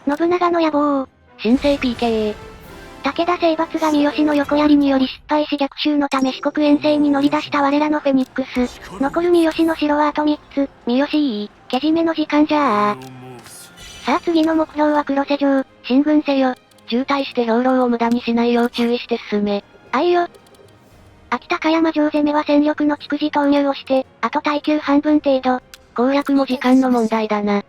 信長の野望。新生 PK。武田征伐が三好の横槍により失敗し逆襲のため四国遠征に乗り出した我らのフェニックス。残る三好の城はあと3つ。三好いい、けじめの時間じゃあ。さあ次の目標は黒瀬城、進軍せよ。渋滞して兵糧を無駄にしないよう注意して進め。あいよ。秋高山城攻めは戦力の蓄字投入をして、あと耐久半分程度。攻略も時間の問題だな。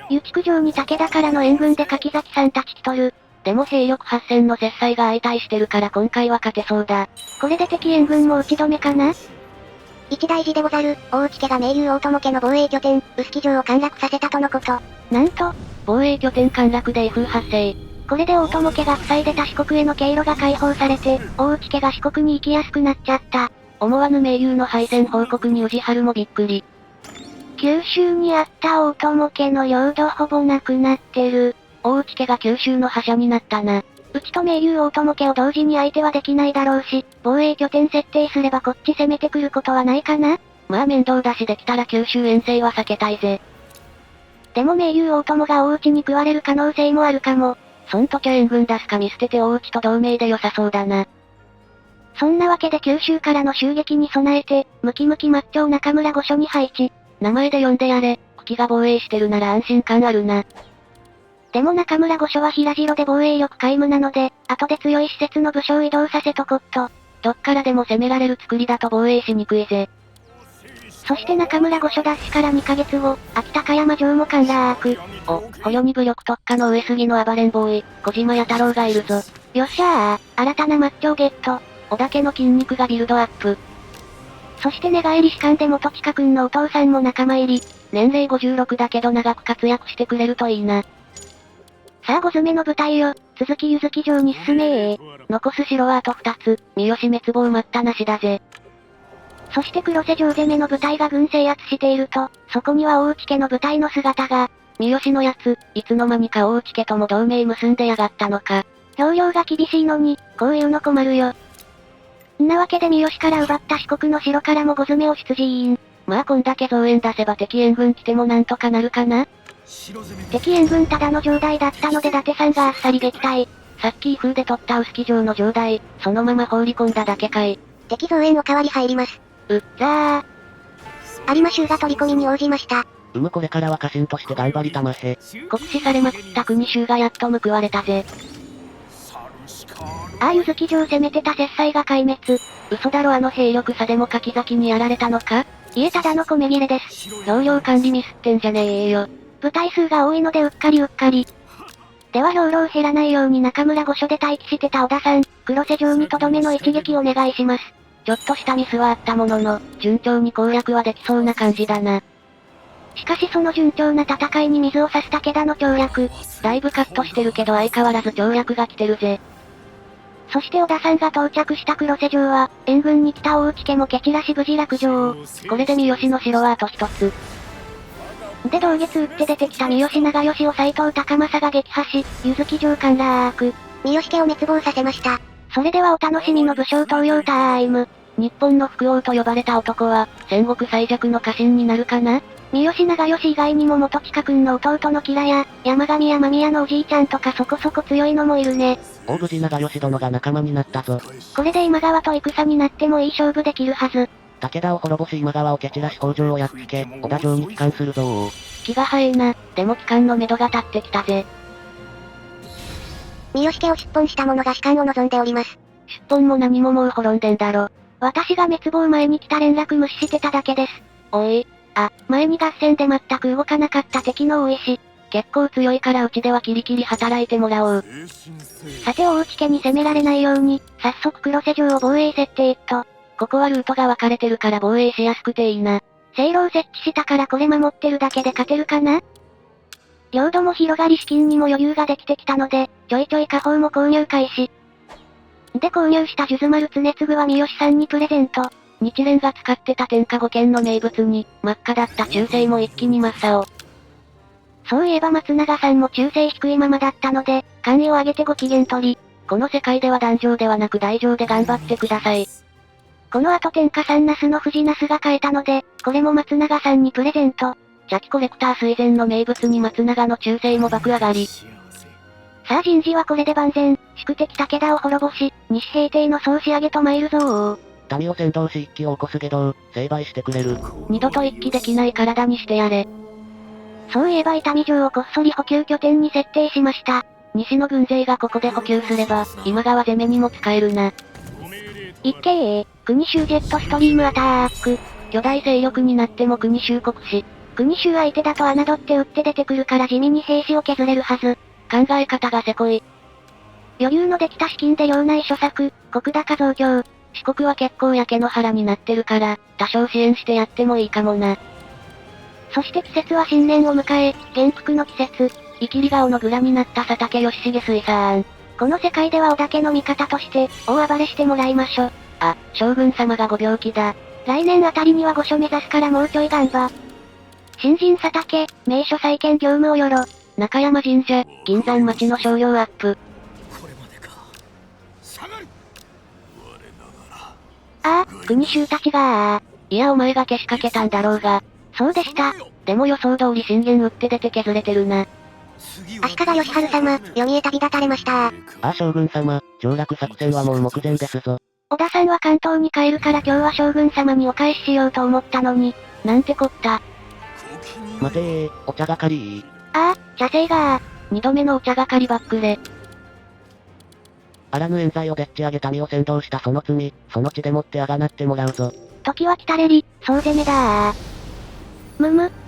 湯築城に武田からの援軍で柿崎さんたち来とる。でも兵力8000の接載が相対してるから今回は勝てそうだ。これで敵援軍も打ち止めかな？一大事でござる。大内家が盟友大友家の防衛拠点、臼杵城を陥落させたとのこと。なんと、防衛拠点陥落で威風発生。これで大友家が塞いでた四国への経路が開放されて、大内家が四国に行きやすくなっちゃった。思わぬ盟友の敗戦報告に宇治原もびっくり。九州にあった大友家の領土ほぼなくなってる。大内家が九州の覇者になったな。うちと盟友大友家を同時に相手はできないだろうし、防衛拠点設定すればこっち攻めてくることはないかな？まあ面倒だしできたら九州遠征は避けたいぜ。でも盟友大友が大内に食われる可能性もあるかも。そん時援軍出すか見捨てて大内と同盟で良さそうだな。そんなわけで九州からの襲撃に備えて、ムキムキマッチョを中村御所に配置。名前で呼んでやれ、久喜が防衛してるなら安心感あるな。でも中村御所は平城で防衛力皆無なので、後で強い施設の武将を移動させとこっと。どっからでも攻められる作りだと防衛しにくいぜ。そして中村御所奪取から2ヶ月後、秋高山城も陥落。お、捕虜に武力特化の上杉の暴れんボーイ、小島弥太郎がいるぞ。よっしゃー、新たなマッチョをゲット。織田家の筋肉がビルドアップ。そして寝返り士官で元親くんのお父さんも仲間入り。年齢56だけど長く活躍してくれるといいな。さあ5詰めの部隊よ、続き柚木城に進めー。残す城はあと2つ、三好滅亡待ったなしだぜ。そして黒瀬城攻めの部隊が軍制圧していると、そこには大内家の部隊の姿が。三好のやつ、いつの間にか大内家とも同盟結んでやがったのか。容量が厳しいのに、こういうの困るよ。んなわけで三好から奪った四国の城からも5詰めを出陣。まあこんだけ増援出せば敵援軍来てもなんとかなるかな。敵援軍ただの城代だったので伊達さんがあっさり撃退。さっき威風で取った臼杵城の城代、そのまま放り込んだだけかい。敵増援おかわり入ります。ざー。有馬衆が取り込みに応じました。これからは家臣として頑張りたまへ。酷使されまくった国衆がやっと報われたぜ。ああ柚木城攻めてた接載が壊滅。嘘だろあの兵力差でも柿崎にやられたのか？いえただの米切れです。容量管理ミスってんじゃねえよ。部隊数が多いのでうっかり。では兵糧減らないように中村御所で待機してた小田さん、黒瀬城にとどめの一撃お願いします。ちょっとしたミスはあったものの、順調に攻略はできそうな感じだな。しかしその順調な戦いに水を差す武田の跳躍。だいぶカットしてるけど相変わらず跳躍が来てるぜ。そして小田さんが到着した黒瀬城は、援軍に来た大内家も蹴散らし無事落城。これで三好の城はあと一つ。で同月打って出てきた三好長慶を斎藤高政が撃破し、柚木城陥落。三好家を滅亡させました。それではお楽しみの武将登用タイム。日本の福王と呼ばれた男は、戦国最弱の家臣になるかな？三好長慶以外にも元親くんの弟の吉良や、山上や間宮のおじいちゃんとかそこそこ強いのもいるね。大無事長慶殿が仲間になったぞ。これで今川と戦になってもいい勝負できるはず。武田を滅ぼし今川を蹴散らし北条をやっつけ、織田城に帰還するぞ気が早いな。でも帰還のめどが立ってきたぜ。三好家を出奔した者が仕官を望んでおります。出奔も何ももう滅んでんだろ。私が滅亡前に来た連絡無視してただけです。おい。前に合戦で全く動かなかった敵の大石。結構強いからうちではキリキリ働いてもらおう。さて大内家に攻められないように、早速黒瀬城を防衛設定と。ここはルートが分かれてるから防衛しやすくていいな。聖路を設置したからこれ守ってるだけで勝てるかな？領土も広がり資金にも余裕ができてきたので、ちょいちょい下方も購入開始。で購入した数珠丸常継は三好さんにプレゼント。日蓮が使ってた天下五剣の名物に、真っ赤だった忠誠も一気に真っ青。そういえば松永さんも忠誠低いままだったので、官位を上げてご機嫌取り。この世界では壇上ではなく台上で頑張ってください。この後天下三ナスの藤ナスが変えたので、これも松永さんにプレゼント。茶器コレクター垂涎の名物に松永の忠誠も爆上がり。さあ人事はこれで万全、宿敵武田を滅ぼし、西平定の総仕上げと参るぞー。民を先導し一揆を起こすけど、成敗してくれる。二度と一揆できない体にしてやれ。そういえば伊丹城をこっそり補給拠点に設定しました。西の軍勢がここで補給すれば、今川攻めにも使えるな。一揆国衆ジェットストリームアタック。巨大勢力になっても国衆国士。国衆相手だと侮って撃って出てくるから地味に兵士を削れるはず。考え方がせこい。余裕のできた資金で領内諸作、国高増強。四国は結構焼け野原になってるから、多少支援してやってもいいかもな。そして季節は新年を迎え、元服の季節。イキリ顔の蔵になった佐竹義重水産。この世界では織田家の味方として、大暴れしてもらいましょ。あ、将軍様がご病気だ。来年あたりには御所目指すからもうちょい頑張。新人佐竹、名所再建業務をよろ。中山神社、銀山町の商業アップ。ああ、国衆たちがいやお前がけしかけたんだろうが。そうでした。でも予想通り信玄撃って出て削れてるな。足利義晴様、世にへ旅立たれました。ああ将軍様、上洛作戦はもう目前ですぞ。織田さんは関東に帰るから今日は将軍様にお返ししようと思ったのに、なんてこった。待てー、お茶がかりああ、茶政が二度目のお茶がかりばっくれ。あらぬ冤罪をでっち上げ民を先導したその罪、その血でもってあがなってもらうぞ。時は来たれり、総攻めだ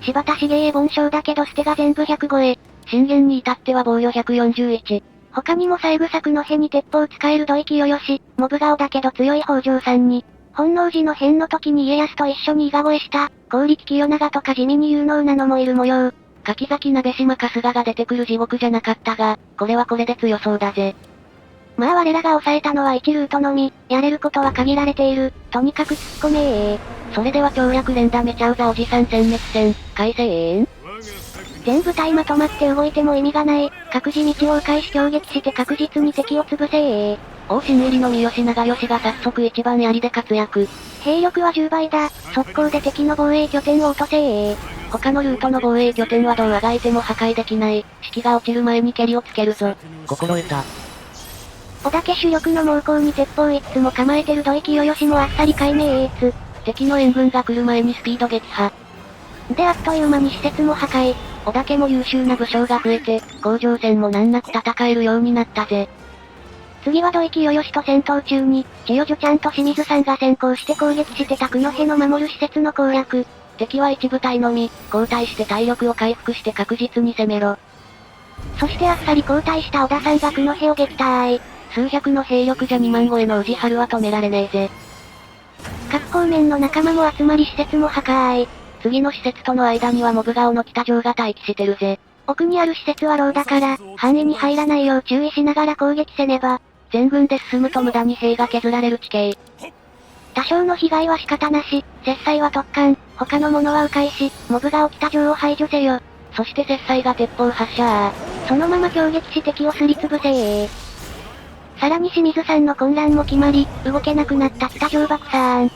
柴田茂家盆章だけど捨てが全部100超え。信玄に至っては防御141。他にも三枝作の辺に鉄砲使える土井清義、モブ顔だけど強い北条さんに、本能寺の変の時に家康と一緒に伊賀越えした、高力清長とか地味に有能なのもいる模様。柿崎鍋島春日が出てくる地獄じゃなかったが、これはこれで強そうだぜ。まあ我らが抑えたのは1ルートのみ、やれることは限られている。とにかく突っ込めそれでは調略連打めちゃうざおじさん殲滅戦、開戦全部隊まとまって動いても意味がない。各自道を迂回し攻撃して確実に敵を潰せ王新入りの三好長吉が早速一番槍で活躍。兵力は10倍だ。速攻で敵の防衛拠点を落とせ他のルートの防衛拠点はどうあがいても破壊できない。士気が落ちる前に蹴りをつけるぞ。心得た。織田家主力の猛攻に鉄砲いつも構えてる土井清義もあっさり解明敵の援軍が来る前にスピード撃破。であっという間に施設も破壊。織田家も優秀な武将が増えて、甲状戦も難なく戦えるようになったぜ。次は土井清義と戦闘中に、千代女ちゃんと清水さんが先行して攻撃して宅の辺の守る施設の攻略。敵は一部隊のみ、交代して体力を回復して確実に攻めろ。そしてあっさり交代した織田さんが久野辺を撃退。数百の兵力じゃ2万超えの宇治春は止められねえぜ。各方面の仲間も集まり施設も破壊。次の施設との間にはモブ顔の北城が待機してるぜ。奥にある施設はローだから、範囲に入らないよう注意しながら攻撃せねば。全軍で進むと無駄に兵が削られる地形。多少の被害は仕方なし、接載は突貫、他のものは迂回し、モブ顔北城を排除せよ。そして接載が鉄砲発射そのまま攻撃し敵をすりつぶせさらに清水さんの混乱も決まり、動けなくなった北城爆散。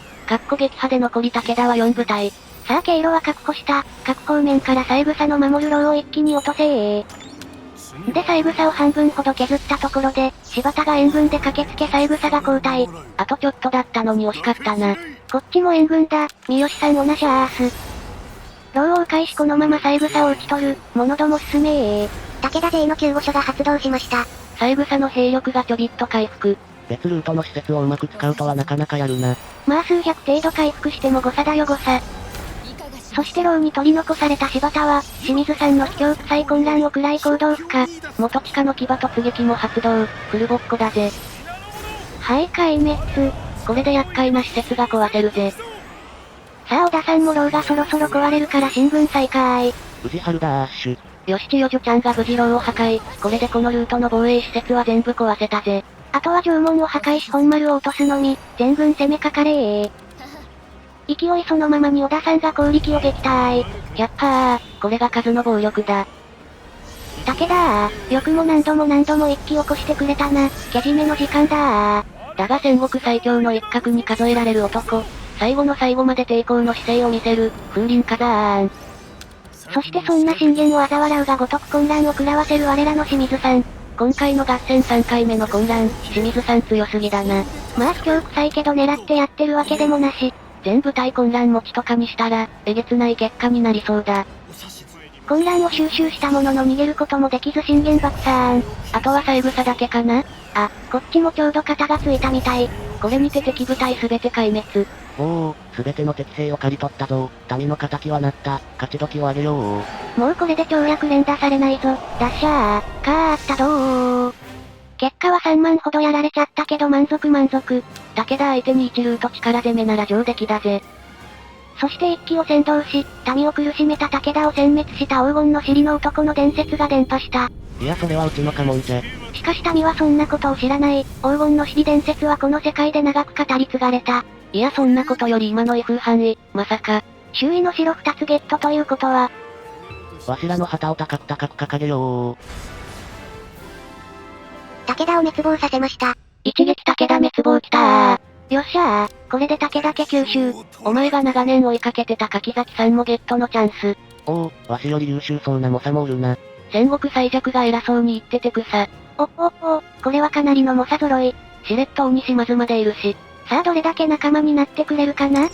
撃破で残り武田は4部隊。さあ経路は確保した。各方面から三枝の守る牢を一気に落とせで三枝を半分ほど削ったところで、柴田が援軍で駆けつけ三枝が交代。あとちょっとだったのに惜しかったな。こっちも援軍だ。三好さん同じアース。牢を迂回しこのまま三枝を討ち取る。者ども進め武田勢の救護所が発動しました。三枝の兵力がちょびっと回復。別ルートの施設をうまく使うとはなかなかやるな。まあ数百程度回復しても誤差だよ誤差。そして牢に取り残された柴田は、清水さんの卑怯臭い混乱を食らい行動不可。元地下の騎馬突撃も発動。フルボッコだぜ。はい壊滅。これで厄介な施設が壊せるぜ。さあ織田さんも牢がそろそろ壊れるから新聞再開。宇治春ダッシュ。よし千代女ちゃんが無事牢を破壊。これでこのルートの防衛施設は全部壊せたぜ。あとは城門を破壊し本丸を落とすのみ、全軍攻めかかれ勢いそのままに織田さんが攻撃を撃退。キャッパー、これが数の暴力だ。武田よくも何度も一気起こしてくれたな。けじめの時間だだが戦国最強の一角に数えられる男。最後の最後まで抵抗の姿勢を見せる、風林火山。そしてそんな信玄を嘲笑うがごとく混乱を食らわせる我らの清水さん。今回の合戦3回目の混乱、清水さん強すぎだな。まあ卑怯臭いけど狙ってやってるわけでもなし。全部体混乱持ちとかにしたら、えげつない結果になりそうだ。混乱を収集したものの逃げることもできず信玄爆散。あとは三枝だけかな。あ、こっちもちょうど肩がついたみたい。これにて敵部隊すべて壊滅。おお、すべての敵兵を刈り取ったぞ。民の仇はなった。勝ち時をあげよう。もうこれで跳躍連打されないぞ。ダッシャー、カーあったどー。結果は3万ほどやられちゃったけど満足。武田相手に一ルート力攻めなら上出来だぜ。そして一騎を先導し、民を苦しめた武田を殲滅した黄金の尻の男の伝説が伝播した。いやそれはうちの家紋ぜ。しかし民はそんなことを知らない。黄金の尻伝説はこの世界で長く語り継がれた。いやそんなことより今の威風範囲、まさか。周囲の城2つゲットということは。わしらの旗を高く掲げよう。武田を滅亡させました。一撃武田滅亡きたー。よっしゃー、これで武田家吸収。お前が長年追いかけてた柿崎さんもゲットのチャンス。おお、わしより優秀そうな猛者もおるな。戦国最弱が偉そうに言っててくさ。お、これはかなりの猛者揃い。しれっと鬼島津までいるし。さあどれだけ仲間になってくれるかな。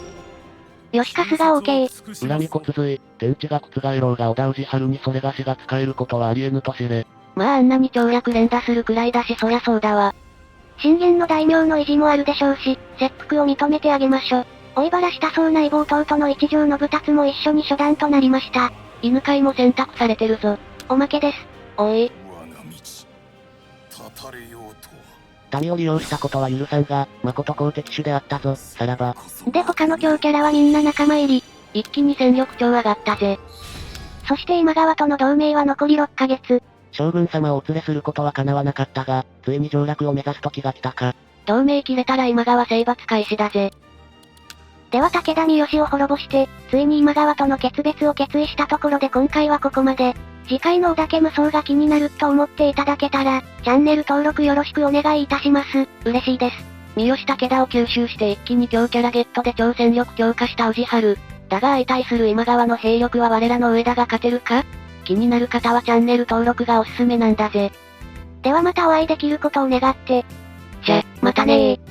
よしかすが OK。恨み骨髄、天地が覆ろうが織田氏春にそれがしが使えることはありえぬと知れ。まああんなに跳躍連打するくらいだしそりゃそうだわ。信玄の大名の意地もあるでしょうし、切腹を認めてあげましょ。追い払したそうな異母弟の一条信達も一緒に処断となりました。犬飼も選択されてるぞ。おまけです。おい。民を利用したことは許さんが、誠公敵手であったぞ、さらば。で他の強キャラはみんな仲間入り。一気に戦力超上がったぜ。そして今川との同盟は残り6ヶ月。将軍様をお連れすることは叶わなかったが、ついに上洛を目指す時が来たか。同盟切れたら今川征伐開始だぜ。では武田三好を滅ぼして、ついに今川との決別を決意したところで今回はここまで。次回の織田家無双が気になると思っていただけたら、チャンネル登録よろしくお願いいたします。嬉しいです。三好武田を吸収して一気に強キャラゲットで超戦力強化した宇治春。だが相対する今川の兵力は我らの上田が勝てるか？気になる方はチャンネル登録がおすすめなんだぜ。ではまたお会いできることを願って。じゃ、またねー。